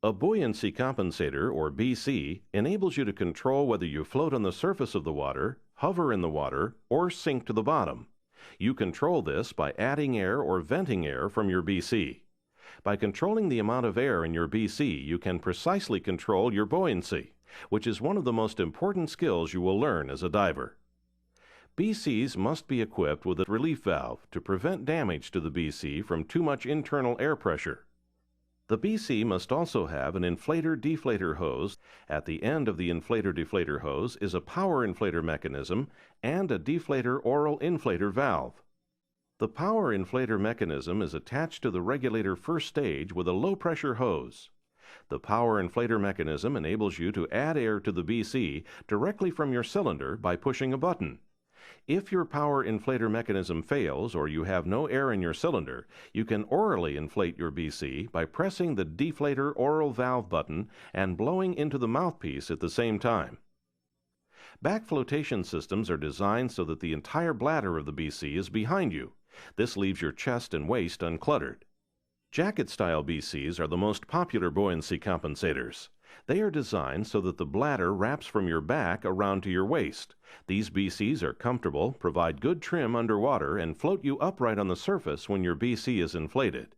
A buoyancy compensator, or BC, enables you to control whether you float on the surface of the water, hover in the water, or sink to the bottom. You control this by adding air or venting air from your BC. By controlling the amount of air in your BC, you can precisely control your buoyancy, which is one of the most important skills you will learn as a diver. BCs must be equipped with a relief valve to prevent damage to the BC from too much internal air pressure. The BC must also have an inflator-deflator hose. At the end of the inflator-deflator hose is a power inflator mechanism and a deflator oral inflator valve. The power inflator mechanism is attached to the regulator first stage with a low-pressure hose. The power inflator mechanism enables you to add air to the BC directly from your cylinder by pushing a button. If your power inflator mechanism fails or you have no air in your cylinder, you can orally inflate your BC by pressing the deflator oral valve button and blowing into the mouthpiece at the same time. Back flotation systems are designed so that the entire bladder of the BC is behind you. This leaves your chest and waist uncluttered. Jacket-style BCs are the most popular buoyancy compensators. They are designed so that the bladder wraps from your back around to your waist. These BCs are comfortable, provide good trim underwater, and float you upright on the surface when your BC is inflated.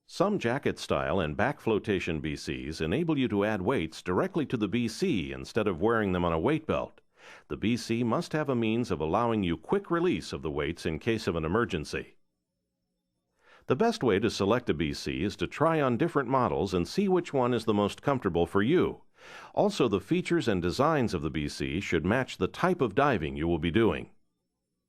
Some jacket-style and back flotation BCs enable you to add weights directly to the BC instead of wearing them on a weight belt. The BC must have a means of allowing you quick release of the weights in case of an emergency. The best way to select a BC is to try on different models and see which one is the most comfortable for you. Also, the features and designs of the BC should match the type of diving you will be doing.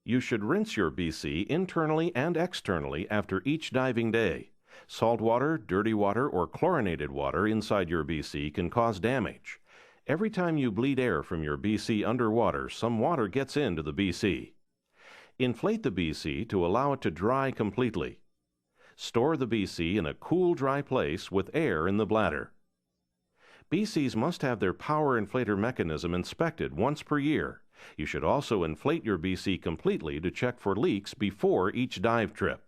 You should rinse your BC internally and externally after each diving day. Salt water, dirty water, or chlorinated water inside your BC can cause damage. Every time you bleed air from your BC underwater, some water gets into the BC. Inflate the BC to allow it to dry completely. Store the BC in a cool, dry place with air in the bladder. BCs must have their power inflator mechanism inspected once per year. You should also inflate your BC completely to check for leaks before each dive trip.